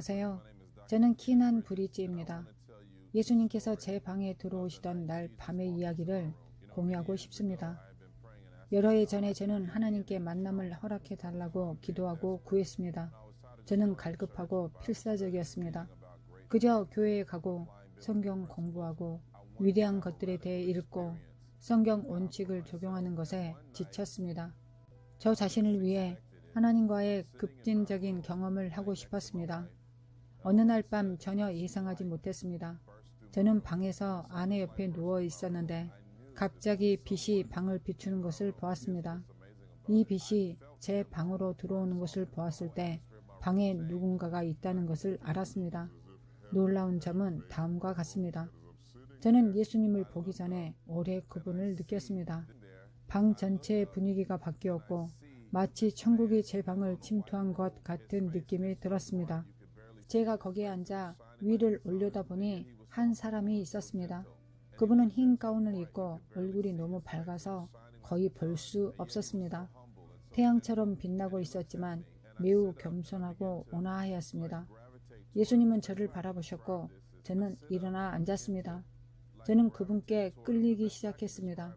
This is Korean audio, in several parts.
안녕하세요. 저는 키난 브리지입니다. 예수님께서 제 방에 들어오시던 날 밤의 이야기를 공유하고 싶습니다. 여러 해 전에 저는 하나님께 만남을 허락해 달라고 기도하고 구했습니다. 저는 갈급하고 필사적이었습니다. 그저 교회에 가고 성경 공부하고 위대한 것들에 대해 읽고 성경 원칙을 적용하는 것에 지쳤습니다. 저 자신을 위해 하나님과의 급진적인 경험을 하고 싶었습니다. 어느 날 밤 전혀 예상하지 못했습니다. 저는 방에서 아내 옆에 누워 있었는데 갑자기 빛이 방을 비추는 것을 보았습니다. 이 빛이 제 방으로 들어오는 것을 보았을 때 방에 누군가가 있다는 것을 알았습니다. 놀라운 점은 다음과 같습니다. 저는 예수님을 보기 전에 오래 그분을 느꼈습니다. 방 전체의 분위기가 바뀌었고 마치 천국이 제 방을 침투한 것 같은 느낌이 들었습니다. 제가 거기에 앉아 위를 올려다보니 한 사람이 있었습니다. 그분은 흰 가운을 입고 얼굴이 너무 밝아서 거의 볼 수 없었습니다. 태양처럼 빛나고 있었지만 매우 겸손하고 온화하였습니다. 예수님은 저를 바라보셨고 저는 일어나 앉았습니다. 저는 그분께 끌리기 시작했습니다.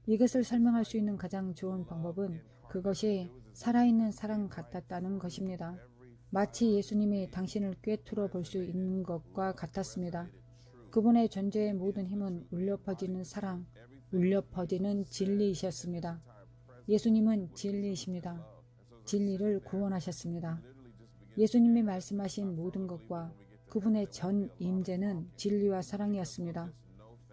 이것을 설명할 수 있는 가장 좋은 방법은 그것이 살아있는 사랑 같았다는 것입니다. 마치 예수님이 당신을 꿰뚫어 볼 수 있는 것과 같았습니다. 그분의 존재의 모든 힘은 울려 퍼지는 사랑, 울려 퍼지는 진리이셨습니다. 예수님은 진리이십니다. 진리를 구원하셨습니다. 예수님이 말씀하신 모든 것과 그분의 전 임재는 진리와 사랑이었습니다.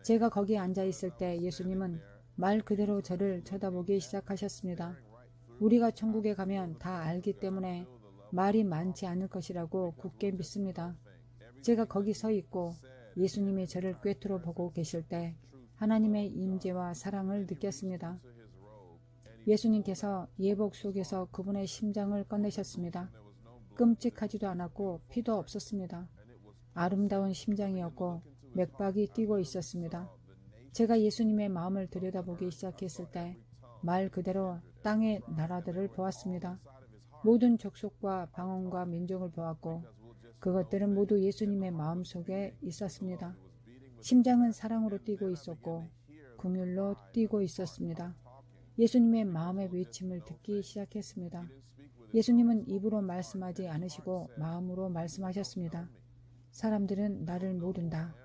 제가 거기에 앉아 있을 때 예수님은 말 그대로 저를 쳐다보기 시작하셨습니다. 우리가 천국에 가면 다 알기 때문에 말이 많지 않을 것이라고 굳게 믿습니다. 제가 거기 서 있고 예수님이 저를 꿰뚫어 보고 계실 때 하나님의 임재와 사랑을 느꼈습니다. 예수님께서 예복 속에서 그분의 심장을 꺼내셨습니다. 끔찍하지도 않았고 피도 없었습니다. 아름다운 심장이었고 맥박이 뛰고 있었습니다. 제가 예수님의 마음을 들여다보기 시작했을 때 말 그대로 땅의 나라들을 보았습니다. 모든 족속과 방언과 민족을 보았고 그것들은 모두 예수님의 마음속에 있었습니다. 심장은 사랑으로 뛰고 있었고 긍휼로 뛰고 있었습니다. 예수님의 마음의 외침을 듣기 시작했습니다. 예수님은 입으로 말씀하지 않으시고 마음으로 말씀하셨습니다. 사람들은 나를 모른다.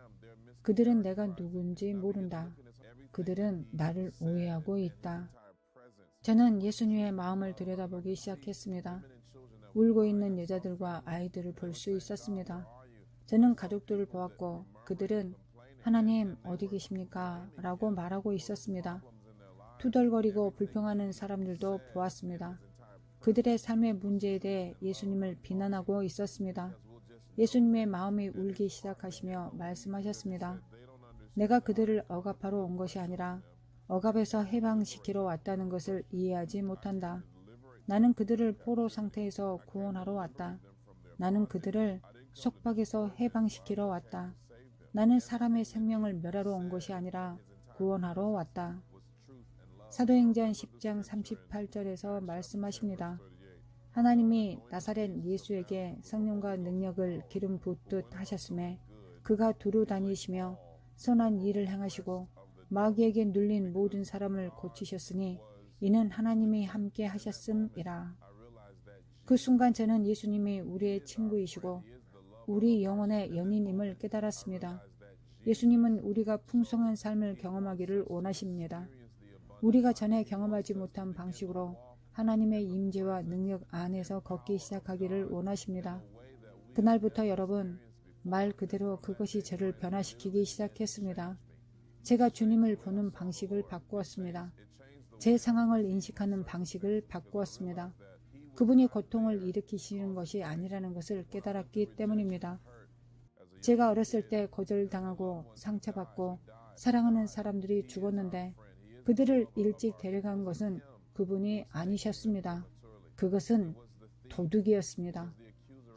그들은 내가 누군지 모른다. 그들은 나를 오해하고 있다. 저는 예수님의 마음을 들여다보기 시작했습니다. 울고 있는 여자들과 아이들을 볼 수 있었습니다. 저는 가족들을 보았고 그들은 하나님 어디 계십니까? 라고 말하고 있었습니다. 투덜거리고 불평하는 사람들도 보았습니다. 그들의 삶의 문제에 대해 예수님을 비난하고 있었습니다. 예수님의 마음이 울기 시작하시며 말씀하셨습니다. 내가 그들을 억압하러 온 것이 아니라 억압에서 해방시키러 왔다는 것을 이해하지 못한다. 나는 그들을 포로 상태에서 구원하러 왔다. 나는 그들을 속박에서 해방시키러 왔다. 나는 사람의 생명을 멸하러 온 것이 아니라 구원하러 왔다. 사도행전 10장 38절에서 말씀하십니다. 하나님이 나사렛 예수에게 성령과 능력을 기름 붓듯 하셨음에 그가 두루 다니시며 선한 일을 행하시고 마귀에게 눌린 모든 사람을 고치셨으니 이는 하나님이 함께 하셨음이라. 그 순간 저는 예수님이 우리의 친구이시고 우리 영혼의 연인임을 깨달았습니다. 예수님은 우리가 풍성한 삶을 경험하기를 원하십니다. 우리가 전에 경험하지 못한 방식으로 하나님의 임재와 능력 안에서 걷기 시작하기를 원하십니다. 그날부터 여러분, 말 그대로 그것이 저를 변화시키기 시작했습니다. 제가 주님을 보는 방식을 바꾸었습니다. 제 상황을 인식하는 방식을 바꾸었습니다. 그분이 고통을 일으키시는 것이 아니라는 것을 깨달았기 때문입니다. 제가 어렸을 때 거절당하고 상처받고 사랑하는 사람들이 죽었는데 그들을 일찍 데려간 것은 그분이 아니셨습니다. 그것은 도둑이었습니다.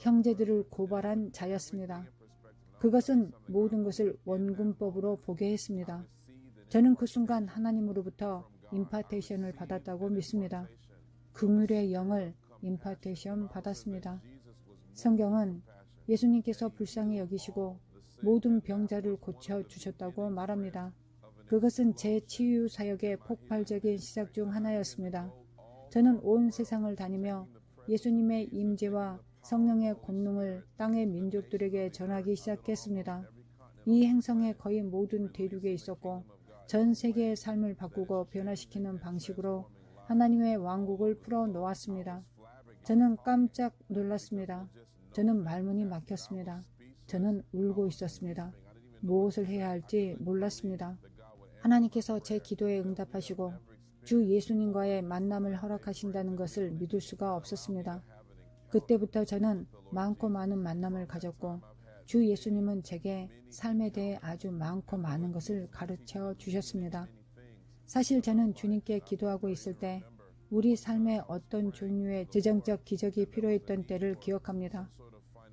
형제들을 고발한 자였습니다. 그것은 모든 것을 원근법으로 보게 했습니다. 저는 그 순간 하나님으로부터 임파테이션을 받았다고 믿습니다. 긍휼의 영을 임파테이션 받았습니다. 성경은 예수님께서 불쌍히 여기시고 모든 병자를 고쳐주셨다고 말합니다. 그것은 제 치유 사역의 폭발적인 시작 중 하나였습니다. 저는 온 세상을 다니며 예수님의 임재와 성령의 권능을 땅의 민족들에게 전하기 시작했습니다. 이 행성의 거의 모든 대륙에 있었고 전 세계의 삶을 바꾸고 변화시키는 방식으로 하나님의 왕국을 풀어놓았습니다. 저는 깜짝 놀랐습니다. 저는 말문이 막혔습니다. 저는 울고 있었습니다. 무엇을 해야 할지 몰랐습니다. 하나님께서 제 기도에 응답하시고 주 예수님과의 만남을 허락하신다는 것을 믿을 수가 없었습니다. 그때부터 저는 많고 많은 만남을 가졌고 주 예수님은 제게 삶에 대해 아주 많고 많은 것을 가르쳐 주셨습니다. 사실 저는 주님께 기도하고 있을 때 우리 삶에 어떤 종류의 재정적 기적이 필요했던 때를 기억합니다.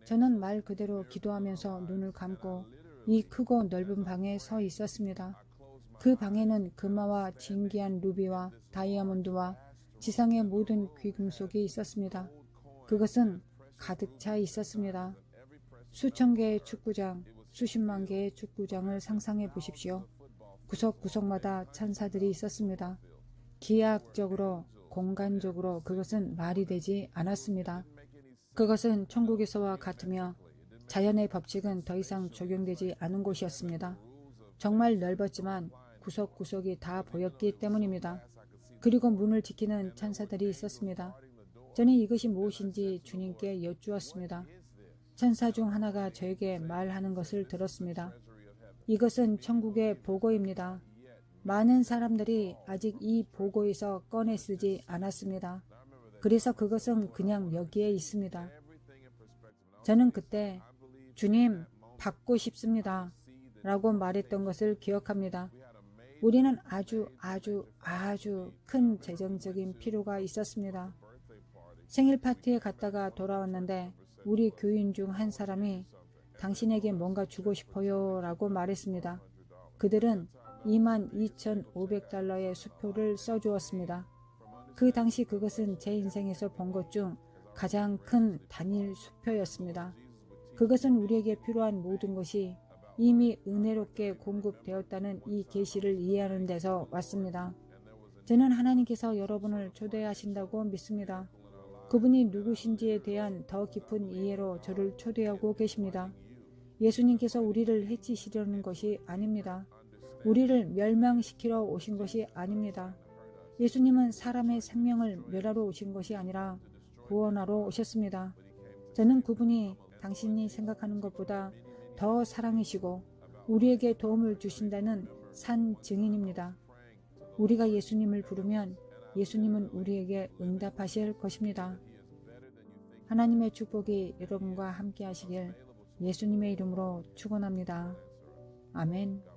저는 말 그대로 기도하면서 눈을 감고 이 크고 넓은 방에 서 있었습니다. 그 방에는 금화와 진귀한 루비와 다이아몬드와 지상의 모든 귀금속이 있었습니다. 그것은 가득 차 있었습니다. 수천 개의 축구장, 수십만 개의 축구장을 상상해 보십시오. 구석구석마다 천사들이 있었습니다. 기하학적으로, 공간적으로 그것은 말이 되지 않았습니다. 그것은 천국에서와 같으며 자연의 법칙은 더 이상 적용되지 않은 곳이었습니다. 정말 넓었지만 구석구석이 다 보였기 때문입니다. 그리고 문을 지키는 천사들이 있었습니다. 저는 이것이 무엇인지 주님께 여쭈었습니다. 천사 중 하나가 저에게 말하는 것을 들었습니다. 이것은 천국의 보고입니다. 많은 사람들이 아직 이 보고에서 꺼내 쓰지 않았습니다. 그래서 그것은 그냥 여기에 있습니다. 저는 그때 주님 받고 싶습니다 라고 말했던 것을 기억합니다. 우리는 아주 큰 재정적인 필요가 있었습니다. 생일 파티에 갔다가 돌아왔는데 우리 교인 중 한 사람이 당신에게 뭔가 주고 싶어요 라고 말했습니다. 그들은 22,500달러의 수표를 써주었습니다. 그 당시 그것은 제 인생에서 본 것 중 가장 큰 단일 수표였습니다. 그것은 우리에게 필요한 모든 것이 이미 은혜롭게 공급되었다는 이 계시를 이해하는 데서 왔습니다. 저는 하나님께서 여러분을 초대하신다고 믿습니다. 그분이 누구신지에 대한 더 깊은 이해로 저를 초대하고 계십니다. 예수님께서 우리를 해치시려는 것이 아닙니다. 우리를 멸망시키러 오신 것이 아닙니다. 예수님은 사람의 생명을 멸하러 오신 것이 아니라 구원하러 오셨습니다. 저는 그분이 당신이 생각하는 것보다 더 사랑이시고 우리에게 도움을 주신다는 산 증인입니다. 우리가 예수님을 부르면 예수님은 우리에게 응답하실 것입니다. 하나님의 축복이 여러분과 함께 하시길 예수님의 이름으로 축원합니다. 아멘.